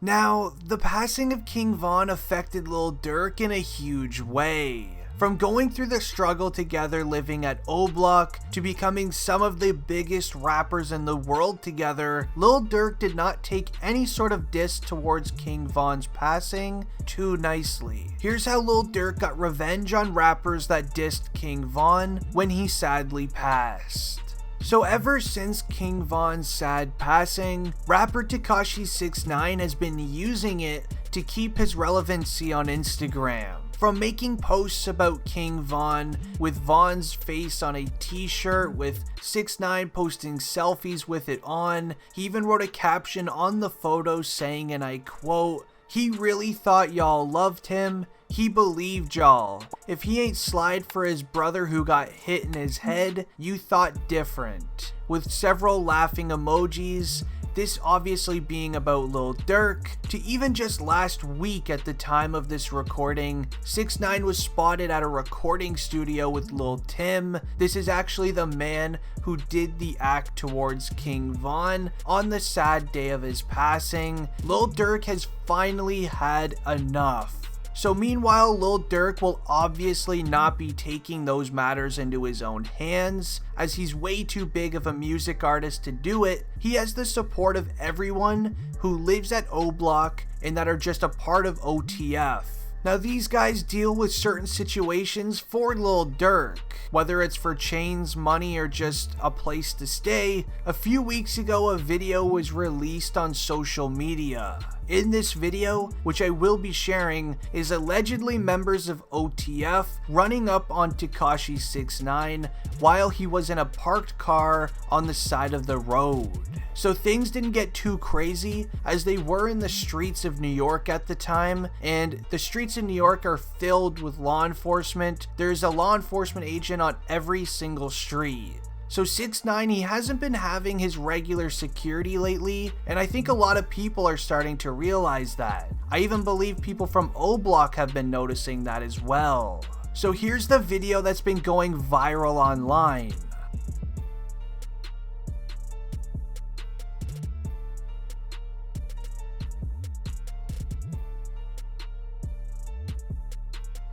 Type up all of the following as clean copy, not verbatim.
Now, the passing of King Von affected Lil Durk in a huge way. From going through the struggle together living at O Block to becoming some of the biggest rappers in the world together, Lil Durk did not take any sort of diss towards King Von's passing too nicely. Here's how Lil Durk got revenge on rappers that dissed King Von when he sadly passed. So ever since King Von's sad passing, rapper Tekashi 6ix9ine has been using it to keep his relevancy on Instagram. From making posts about King Von with Von's face on a t-shirt with 6ix9ine posting selfies with it on, he even wrote a caption on the photo saying, and I quote, "He really thought y'all loved him. He believed y'all. If he ain't slide for his brother who got hit in his head, you thought different." With several laughing emojis, this obviously being about Lil Durk. To even just last week at the time of this recording, 6ix9ine was spotted at a recording studio with Lil Timm. This is actually the man who did the act towards King Von on the sad day of his passing. Lil Durk has finally had enough. So meanwhile, Lil Durk will obviously not be taking those matters into his own hands, as he's way too big of a music artist to do it. He has the support of everyone who lives at O Block and that are just a part of OTF. Now these guys deal with certain situations for Lil Durk, whether it's for chains, money, or just a place to stay. A few weeks ago, a video was released on social media. In this video, which I will be sharing, is allegedly members of OTF running up on Tekashi 6ix9ine while he was in a parked car on the side of the road. So things didn't get too crazy, as they were in the streets of New York at the time, and the streets in New York are filled with law enforcement. There's a law enforcement agent on every single street. So 6ix9ine, he hasn't been having his regular security lately, and I think a lot of people are starting to realize that. I even believe people from O Block have been noticing that as well. So here's the video that's been going viral online.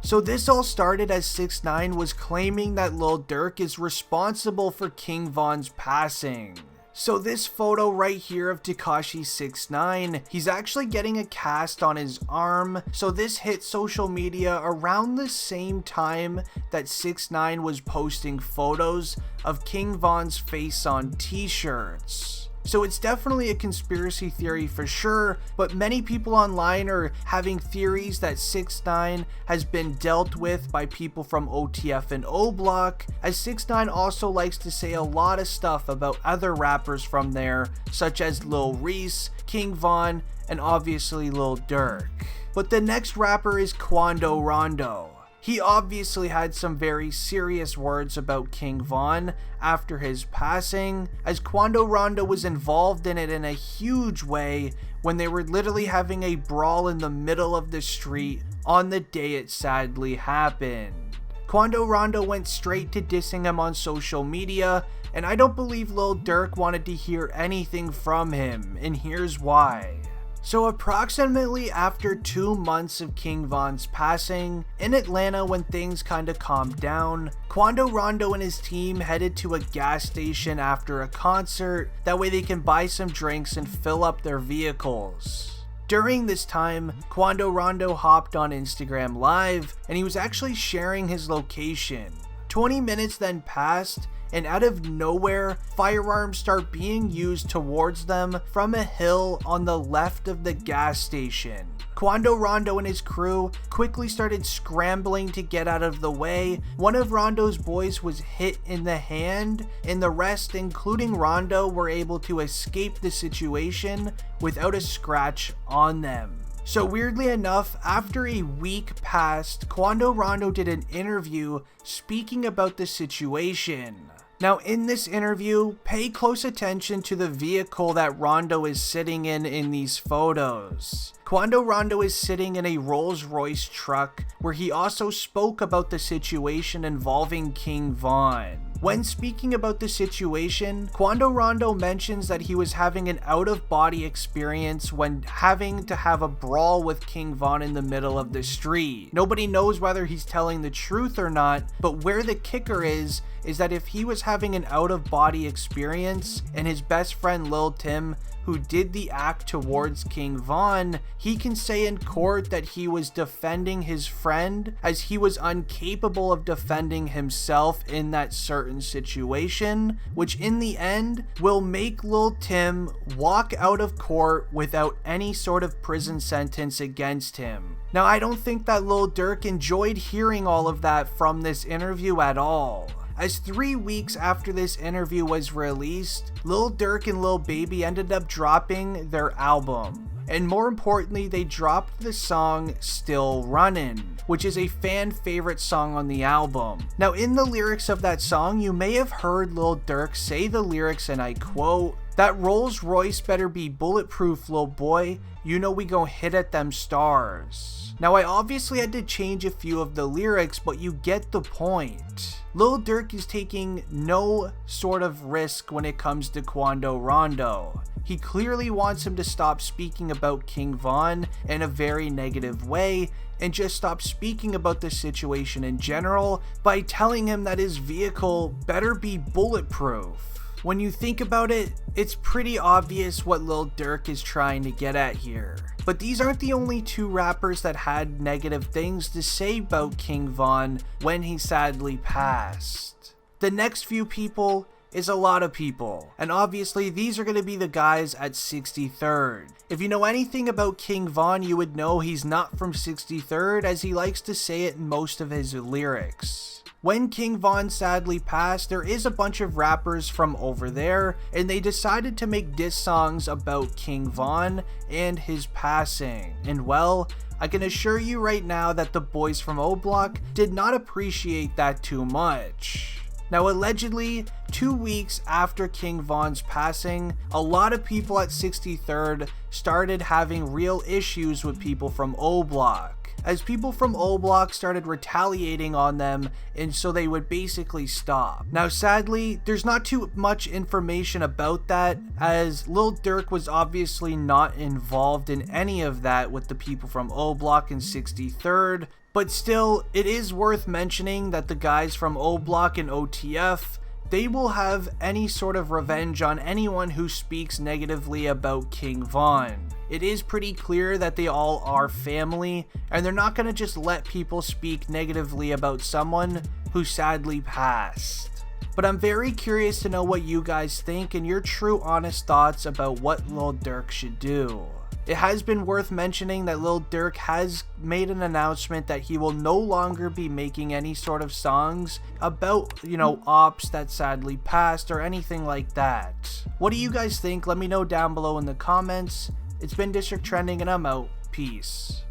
So this all started as 6ix9ine was claiming that Lil Durk is responsible for King Von's passing. So this photo right here of Tekashi 6ix9ine, he's actually getting a cast on his arm. So this hit social media around the same time that 6ix9ine was posting photos of King Von's face on t-shirts. So it's definitely a conspiracy theory for sure, but many people online are having theories that 6ix9ine has been dealt with by people from OTF and O Block, as 6ix9ine also likes to say a lot of stuff about other rappers from there, such as Lil Reese, King Von, and obviously Lil Durk. But the next rapper is Quando Rondo. He obviously had some very serious words about King Von after his passing, as Quando Rondo was involved in it in a huge way when they were literally having a brawl in the middle of the street on the day it sadly happened. Quando Rondo went straight to dissing him on social media, and I don't believe Lil Durk wanted to hear anything from him, and here's why. So approximately after 2 months of King Von's passing, in Atlanta when things kinda calmed down, Quando Rondo and his team headed to a gas station after a concert, that way they can buy some drinks and fill up their vehicles. During this time, Quando Rondo hopped on Instagram Live, and he was actually sharing his location. 20 minutes then passed, and out of nowhere, firearms start being used towards them from a hill on the left of the gas station. Quando Rondo and his crew quickly started scrambling to get out of the way. One of Rondo's boys was hit in the hand, and the rest, including Rondo, were able to escape the situation without a scratch on them. So weirdly enough, after a week passed, Quando Rondo did an interview speaking about the situation. Now in this interview, pay close attention to the vehicle that Rondo is sitting in these photos. Quando Rondo is sitting in a Rolls-Royce truck, where he also spoke about the situation involving King Von. When speaking about the situation, Quando Rondo mentions that he was having an out-of-body experience when having to have a brawl with King Von in the middle of the street. Nobody knows whether he's telling the truth or not, but where the kicker is that if he was having an out-of-body experience and his best friend Lil Timm, who did the act towards King Von, he can say in court that he was defending his friend as he was incapable of defending himself in that certain situation, which in the end will make Lil Timm walk out of court without any sort of prison sentence against him. Now, I don't think that Lil Durk enjoyed hearing all of that from this interview at all, as 3 weeks after this interview was released, Lil Durk and Lil Baby ended up dropping their album. And more importantly, they dropped the song Still Runnin', which is a fan favorite song on the album. Now, in the lyrics of that song, you may have heard Lil Durk say the lyrics, and I quote, "That Rolls Royce better be bulletproof, lil boy. You know we gon' hit at them stars." Now, I obviously had to change a few of the lyrics, but you get the point. Lil Durk is taking no sort of risk when it comes to Quando Rondo. He clearly wants him to stop speaking about King Von in a very negative way and just stop speaking about the situation in general by telling him that his vehicle better be bulletproof. When you think about it, it's pretty obvious what Lil Durk is trying to get at here. But these aren't the only two rappers that had negative things to say about King Von when he sadly passed. The next few people is a lot of people, and obviously these are going to be the guys at 63rd. If you know anything about King Von, you would know he's not from 63rd, as he likes to say it in most of his lyrics. When King Von sadly passed, there is a bunch of rappers from over there, and they decided to make diss songs about King Von and his passing. And well, I can assure you right now that the boys from O Block did not appreciate that too much. Now, allegedly, 2 weeks after King Von's passing, a lot of people at 63rd started having real issues with people from O Block, as people from O Block started retaliating on them, and so they would basically stop. Now, sadly, there's not too much information about that, as Lil Durk was obviously not involved in any of that with the people from O Block and 63rd, but still, it is worth mentioning that the guys from O Block and OTF, they will have any sort of revenge on anyone who speaks negatively about King Von. It is pretty clear that they all are family, and they're not going to just let people speak negatively about someone who sadly passed. But I'm very curious to know what you guys think and your true honest thoughts about what Lil Durk should do. It has been worth mentioning that Lil Durk has made an announcement that he will no longer be making any sort of songs about, ops that sadly passed or anything like that. What do you guys think? Let me know down below in the comments. It's been District Trending, and I'm out. Peace.